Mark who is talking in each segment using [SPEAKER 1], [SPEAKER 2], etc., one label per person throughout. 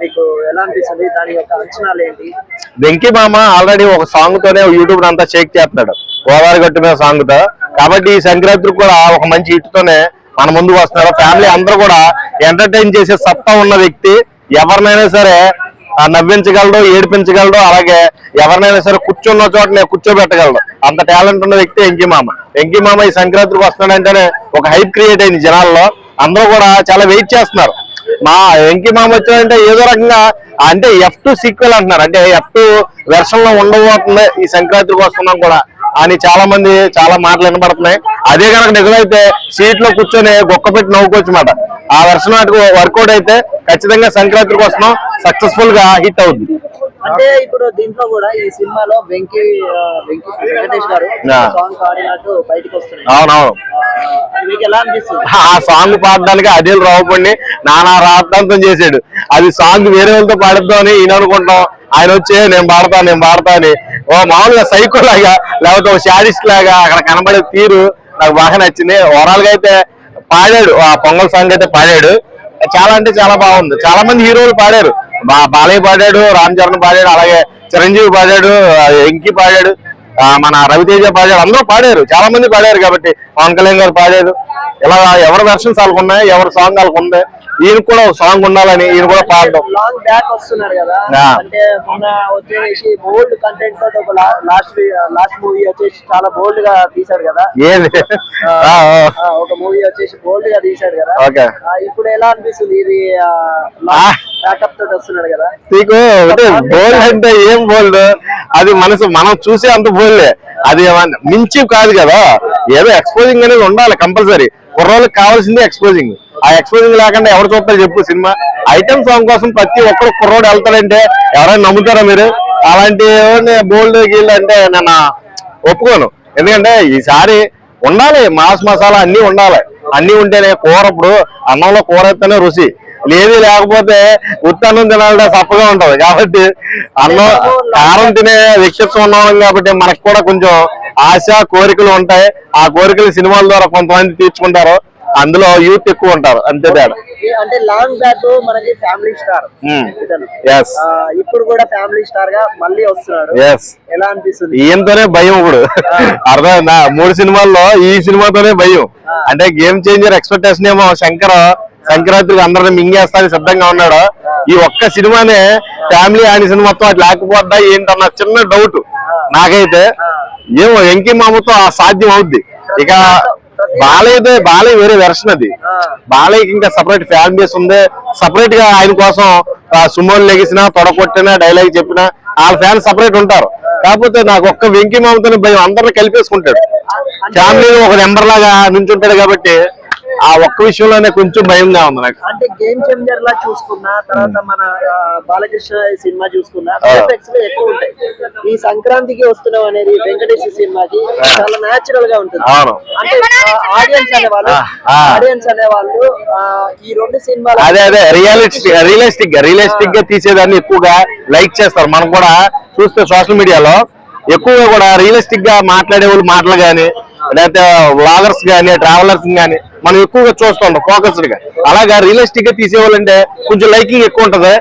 [SPEAKER 1] మీకు ఎలా అనిపిస్తుంది, దాని యొక్క అంచనాలు ఏంటి?
[SPEAKER 2] వెంకీ మామ ఆల్రెడీ ఒక సాంగ్ తోనే యూట్యూబ్ అంతా షేక్ చేస్తున్నాడు, గోదావరి గట్టు మీద సాంగ్ తో. కాబట్టి ఈ సంక్రాంతికి కూడా ఒక మంచి హిట్ తోనే మన ముందుకు వస్తున్నారు. ఫ్యామిలీ అందరూ కూడా ఎంటర్టైన్ చేసే సత్తా ఉన్న వ్యక్తి. ఎవరినైనా సరే నవ్వించగలడు, ఏడిపించగలడు, అలాగే ఎవరినైనా సరే కూర్చున్న చోట కూర్చోబెట్టగలడు. అంత టాలెంట్ ఉన్న వ్యక్తి వెంకీ మామ. వెంకీ మామ ఈ సంక్రాంతికి వస్తున్నాడంటేనే ఒక హైప్ క్రియేట్ అయింది జనాల్లో. అందరూ కూడా చాలా వెయిట్ చేస్తున్నారు. మా వెంకీ మామ వచ్చాడంటే ఏదో రకంగా అంటే F2 సీక్వెల్ అంటున్నారు, అంటే F2 వెర్షన్ లో ఉండబోతుంది ఈ సంక్రాంతికి వస్తున్నాం కూడా అని చాలా మంది చాలా మాటలు వినబడుతున్నాయి. అదే కనుక నిజమైతే సీట్ లో కూర్చొని గొక్క పెట్టి నవ్వుకోవచ్చు మాట. ఆ వెర్షన్ వర్కౌట్ అయితే ఖచ్చితంగా సంక్రాంతికి వస్తున్నాం సక్సెస్ఫుల్ గా హిట్ అవుతుంది.
[SPEAKER 1] అంటే ఇప్పుడు దీంట్లో కూడా ఈ సినిమాలో వెంకటేష్ గారు సాంగ్ పాడినట్టు బయటకు వస్తుంది.
[SPEAKER 2] అవునవును,
[SPEAKER 1] మీకు ఎలా అనిపిస్తుంది?
[SPEAKER 2] ఆ సాంగ్ పాడడానికి అదేలు రావుపండి నానా రాద్ధాంతం చేశాడు. అది సాంగ్ వేరే వాళ్ళతో పాడిద్దామని ఈయన అనుకుంటాం, ఆయన వచ్చి నేను పాడతా అని ఓ మామూలుగా సైకో లాగా లేకపోతే ఒక శాడిస్ట్ లాగా అక్కడ కనబడే తీరు నాకు బాగా నచ్చింది. ఓవరాల్ గా అయితే పాడాడు, ఆ పొంగల్ సాంగ్ అయితే పాడాడు. చాలా అంటే చాలా బాగుంది. చాలా మంది హీరోలు పాడారు, బాలయ్య పాడాడు, రామ్ చరణ్ పాడాడు, అలాగే చిరంజీవి పాడాడు, వెంకీ పాడాడు, మన రవితేజ పాడాడు, అందరూ పాడారు, చాలా మంది పాడారు. కాబట్టి పవన్ కళ్యాణ్ గారు పాడారు. ఇలా ఎవరి వెర్షన్స్ వాళ్ళకు ఉన్నాయి, ఎవరి సాంగ్ వాళ్ళకు ఉంది. ఈయన కూడా ఒక సాంగ్ ఉండాలని ఈయన కూడా పాడడం.
[SPEAKER 1] లాంగ్ బ్యాక్ వస్తున్నారు కదా, అంటే మొన్న వచ్చేసి బోల్డ్ కంటెంట్ తో ఒక లాస్ట్ మూవీ వచ్చేసి చాలా బోల్డ్ గా తీశాడు కదా. ఒక మూవీ వచ్చేసి బోల్డ్ గా తీశాడు కదా. ఇప్పుడు ఎలా అనిపిస్తుంది ఇది బ్యాకప్ తోటి వస్తున్నాడు కదా?
[SPEAKER 2] నీకు బోల్డ్ అంటే ఏం బోల్డ్, అది మనం చూసే అంత బోల్డే, అది మించి కాదు కదా. ఏదో ఎక్స్పోజింగ్ అనేది ఉండాలి కంపల్సరీ. కుర్రోళ్ళకి కావాల్సింది ఎక్స్పోజింగ్. ఆ ఎక్స్పోజింగ్ లేకుండా ఎవరు చూస్తారు చెప్పు సినిమా? ఐటమ్ సాంగ్ కోసం ప్రతి ఒక్కరు కుర్రోడు వెళ్తాడంటే ఎవరైనా నమ్ముతారా మీరు? అలాంటి బోల్డ్ గీల్డ్ అంటే నేను ఒప్పుకోను. ఎందుకంటే ఈసారి ఉండాలి, మాస్ మసాలా అన్ని ఉండాలి. అన్ని ఉంటేనే కూర, ఇప్పుడు అన్నంలో కూర అయితేనే రుచి, లేదు లేకపోతే ఉత్తన్నం తినాలంటే సప్పగా ఉంటది. కాబట్టి అన్నం కారం తినే వ్యక్తిత్వం ఉన్నాం కాబట్టి మనకు కూడా కొంచెం ఆశ కోరికలు ఉంటాయి. ఆ కోరికలు సినిమాల ద్వారా కొంతమంది తీర్చుకుంటారు, అందులో యూత్ ఎక్కువ ఉంటారు, అంతే తేడా.
[SPEAKER 1] అంటే లాంగ్ బ్యాక్ మనకి ఫ్యామిలీ స్టార్, ఇప్పుడు కూడా ఫ్యామిలీ స్టార్ గా మళ్ళీ వస్తున్నాడు. ఎలా అనిపిస్తుంది?
[SPEAKER 2] ఈయంతోనే భయం ఇప్పుడు అర్థమైందా? 3 సినిమాల్లో ఈ సినిమాతోనే భయం. అంటే గేమ్ చేంజర్ ఎక్స్పెక్టేషన్ ఏమో సంక్రాంతికి అందరిని మింగేస్తానికి సిద్ధంగా ఉన్నాడు. ఈ ఒక్క సినిమానే ఫ్యామిలీ ఆడిషన్ సినిమా మొత్తం అది లేకపోద్దా ఏంటన్న చిన్న డౌట్ నాకైతే. ఏమో వెంకీ మామతో సాధ్యం అవుద్ది. ఇక బాలయ్య వేరే వెర్షన్, అది బాలయ్యకి ఇంకా సపరేట్ ఫ్యాన్ బేస్ ఉంది. సపరేట్ గా ఆయన కోసం సుమోలు లెగిసినా, తొడకొట్టినా, డైలాగ్ చెప్పినా వాళ్ళ ఫ్యాన్స్ సపరేట్ ఉంటారు. కాకపోతే నాకు ఒక్క వెంకీ మామతోనే భయం, అందరిని కలిపేసుకుంటాడు, ఫ్యామిలీ ఒక నెంబర్ లాగా నుంచుంటాడు. కాబట్టి ఆ ఒక్క విషయంలోనే కొంచెం భయంగా ఉంది నాకు.
[SPEAKER 1] అంటే గేమ్ చేంజర్ లా చూసుకున్నా, తర్వాత మన బాలకృష్ణ సినిమా చూసుకున్నా ఎక్కువ ఉంటాయి. ఈ సంక్రాంతికి వస్తున్నాం అనేది వెంకటేష్ సినిమాకి చాలా న్యాచురల్ గా ఉంటుంది. అంటే ఆడియన్స్ అనేవాళ్ళు ఈ 2 సినిమాలు
[SPEAKER 2] అదే రియలిస్టిక్ గా తీసేదాన్ని ఎక్కువగా లైక్ చేస్తారు. మనం కూడా చూస్తే సోషల్ మీడియాలో ఎక్కువగా కూడా రియలిస్టిక్ గా మాట్లాడే వాళ్ళు మాటలు గానీ, లేకపోతే వ్లాగర్స్ గానీ, ట్రావెలర్స్ గానీ మనం ఎక్కువగా చూస్తుంటాం ఫోకస్డ్ గా. అలాగా రియలిస్టిక్ గా తీసేవాళ్ళంటే కొంచెం లైకింగ్ ఎక్కువ ఉంటది.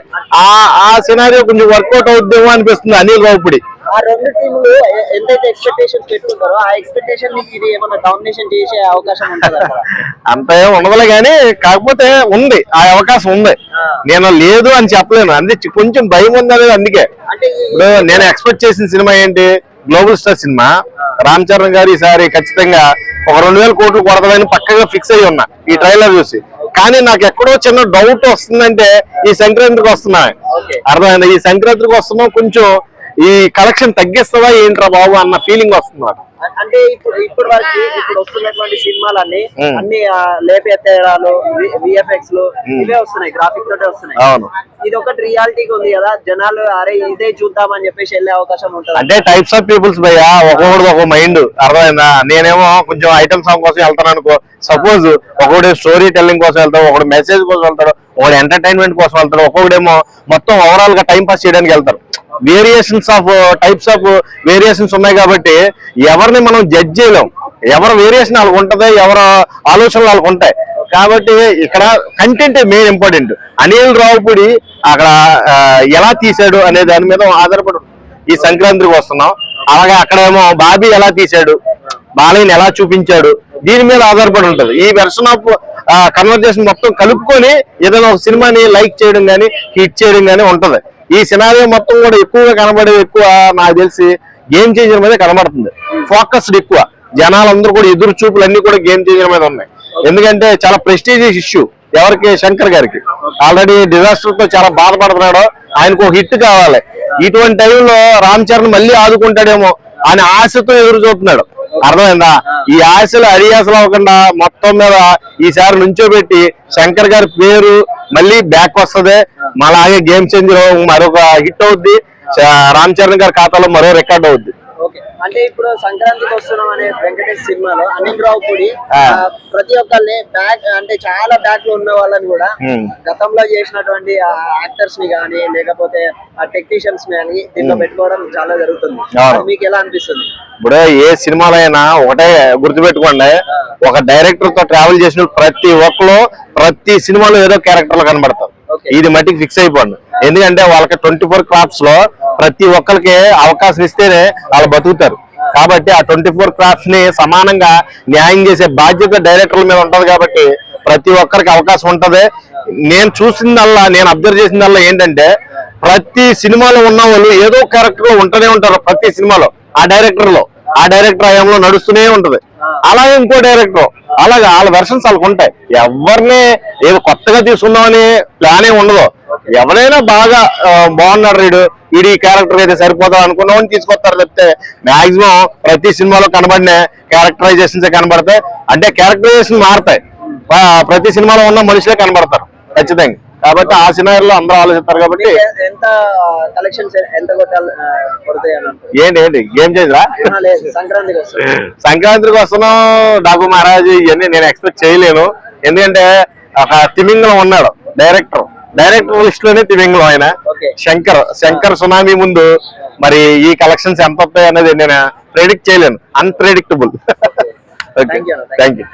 [SPEAKER 2] ఆ సినారియో కొంచెం వర్కౌట్ అవుద్దేమో అనిపిస్తుంది అనిల్ రావుపూడి.
[SPEAKER 1] ఆ 2 టీంలు ఎంతైతే ఎక్స్పెక్టేషన్ పెట్టుకుంటారో ఆ ఎక్స్పెక్టేషన్ ని ఇది ఏమన్నా డామినేషన్ చేసే అవకాశం ఉంటుందా?
[SPEAKER 2] అంత ఏం ఉండదులే గానీ, కాకపోతే ఉంది, ఆ అవకాశం ఉంది. నేను లేదు అని చెప్పలేను, అందుకే కొంచెం భయం ఉంది అనేది. అందుకే నేను ఎక్స్పెక్ట్ చేసిన సినిమా ఏంటి, global star cinema. Ram Charan గారు ఈసారి ఖచ్చితంగా ఒక 2000 కోట్లు కొడతామని పక్కగా ఫిక్స్ అయ్యి ఉన్నా ఈ ట్రైలర్ చూసి. కానీ నాకు ఎక్కడో చిన్న డౌట్ వస్తుందంటే ఈ సంక్రాంతికి వస్తున్నా, అర్థమైంది, ఈ సంక్రాంతికి వస్తున్నాం కొంచెం ఈ కలెక్షన్ తగ్గిస్తుందా ఏంట్రా బాబు అన్న ఫీలింగ్ వస్తుంది నాకు.
[SPEAKER 1] అంటే ఇప్పుడు వరకు వస్తున్నటువంటి సినిమాలన్నీ అన్ని లేపే తేడాలు, విఎఫ్ఎక్స్ లు ఇవే వస్తున్నాయి, గ్రాఫిక్ తోటే వస్తున్నాయి. ఇది ఒకటి రియాలిటీగా ఉంది కదా, జనాలు అరే ఇదే చూద్దామని చెప్పేసి వెళ్ళే అవకాశం ఉంటుంది.
[SPEAKER 2] అంటే టైప్స్ ఆఫ్ పీపుల్స్ భయ్యా, ఒక్కొక్కడు ఒక మైండ్, అర్థమైందా? నేనేమో కొంచెం ఐటమ్ సాంగ్ కోసం వెళ్తాను అనుకో, సపోజ్ ఒకడు స్టోరీ టెల్లింగ్ కోసం వెళ్తాడు, ఒకడు మెసేజ్ కోసం వెళ్తాడు, ఒకడు ఎంటర్టైన్మెంట్ కోసం వెళ్తాడు, ఒక్కొక్కడేమో మొత్తం ఓవరాల్ గా టైం పాస్ చేయడానికి వెళ్తారు. Variations of types of variations ఉన్నాయి కాబట్టి ఎవరిని మనం జడ్జ్ చేయలేం. ఎవరి వేరియేషన్ వాళ్ళకు ఉంటది, ఎవరి ఆలోచనలు వాళ్ళకు ఉంటాయి. కాబట్టి ఇక్కడ content main important. Anil Ravipudi అక్కడ ఎలా తీశాడు అనే దాని మీద ఆధారపడి ఈ సంక్రాంతికి వస్తున్నాం. అలాగే అక్కడేమో బాబీ ఎలా తీశాడు, బాలయ్యని ఎలా చూపించాడు, దీని మీద ఆధారపడి ఉంటది. ఈ వెర్షన్ ఆఫ్ కన్వర్జేషన్ మొత్తం కలుపుకొని ఏదైనా ఒక సినిమాని లైక్ చేయడం కానీ హిట్ చేయడం కానీ ఉంటది. ఈ సినారియో మొత్తం కూడా ఎక్కువగా కనబడేది ఎక్కువ నాకు తెలిసి గేమ్ చేంజర్ మీద కనబడుతుంది. ఫోకస్డ్ ఎక్కువ, జనాలందరూ కూడా ఎదురు చూపులు అన్ని కూడా గేమ్ చేంజర్ మీద ఉన్నాయి. ఎందుకంటే చాలా ప్రెస్టీజియస్ ఇష్యూ ఎవరికి, శంకర్ గారికి. ఆల్రెడీ డిజాస్టర్ తో చాలా బాధపడుతున్నాడు, ఆయనకు ఒక హిట్ కావాలి. ఇటువంటి టైంలో రామ్ చరణ్ మళ్ళీ ఆదుకుంటాడేమో అని ఆశతో ఎదురు చూస్తున్నాడు. అర్థమైందా? ఈ ఆశలు అడియాసలు అవ్వకుండా మొత్తం మీద ఈసారి నుంచోబెట్టి శంకర్ గారి పేరు మళ్ళీ బ్యాక్ వస్తుంది. అలాగే గేమ్ చేంజర్ మరొక హిట్ అవుద్ది, రామ్ చరణ్ గారి ఖాతాలో మరో రికార్డ్ అవుద్ది.
[SPEAKER 1] అంటే ఇప్పుడు సంక్రాంతికి వస్తున్నాం అనే వెంకటేష్ సినిమాలో అనిల్ రావుపూడి ప్రతి ఒక్కరిని బ్యాక్ అంటే చాలా బ్యాక్ లో ఉన్న వాళ్ళని కూడా గతంలో చేసినటువంటి యాక్టర్స్ ని గానీ లేకపోతే టెక్నీషియన్స్ ని గానీ దీంట్లో పెట్టుకోవడం చాలా జరుగుతుంది. మీకు ఎలా అనిపిస్తుంది?
[SPEAKER 2] ఇప్పుడు ఏ సినిమాలో అయినా ఒకటే గుర్తుపెట్టుకోండి, ఒక డైరెక్టర్ తో ట్రావెల్ చేసిన ప్రతి ఒక్కరు ప్రతి సినిమాలో ఏదో క్యారెక్టర్ లో కనబడతారు. ఇది మట్టికి ఫిక్స్ అయిపోండి. ఎందుకంటే వాళ్ళకి 24 క్రాఫ్ట్స్ లో ప్రతి ఒక్కరికి అవకాశం ఇస్తేనే వాళ్ళు బతుకుతారు. కాబట్టి ఆ 24 క్రాఫ్ట్స్ ని సమానంగా న్యాయం చేసే బాధ్యత డైరెక్టర్ల మీద ఉంటది. కాబట్టి ప్రతి ఒక్కరికి అవకాశం ఉంటది. నేను చూసిందల్లా, నేను అబ్జర్వ్ చేసిందల్లా ఏంటంటే ప్రతి సినిమాలో ఉన్న వాళ్ళు ఏదో క్యారెక్టర్ లో ఉంటూనే ఉంటారు. ప్రతి సినిమాలో ఆ డైరెక్టర్ హయాంలో నడుస్తూనే ఉంటది. అలాగే ఇంకో డైరెక్టర్ అలాగే వాళ్ళ వెర్షన్స్ వాళ్ళకు ఉంటాయి. ఎవరిని ఏదో కొత్తగా తీసుకుందామని ప్లానే ఉండదు. ఎవరైనా బాగా బాగున్నాడు వీడి క్యారెక్టర్ అయితే సరిపోతాడు అనుకున్నామని తీసుకొస్తారు. చెప్తే మాక్సిమం ప్రతి సినిమాలో కనబడిన క్యారెక్టరైజేషన్స్ కనబడతాయి. అంటే క్యారెక్టరైజేషన్ మారుతాయి, ప్రతి సినిమాలో ఉన్న మనుషులే కనబడతారు ఖచ్చితంగా. కాబట్టి ఆ సినిమాలో అందరూ ఆలోచిస్తారు. కాబట్టి
[SPEAKER 1] ఎంత కలెక్షన్స్ ఎంత
[SPEAKER 2] ఏంటి గేమ్ చేద్దా సంక్రాంతికి వస్తున్నాం డాకు మహారాజ్ ఇవన్నీ నేను ఎక్స్పెక్ట్ చేయలేను. ఎందుకంటే ఒక తిమింగలం ఉన్నాడు డైరెక్టర్ లిస్ట్ లోనే తిమింగలం ఆయన శంకర్ సునామీ ముందు మరి ఈ కలెక్షన్స్ ఎంత వస్తాయి అనేది నేను ప్రెడిక్ట్ చేయలేను. అన్ప్రెడిక్టబుల్. Okay, thank you.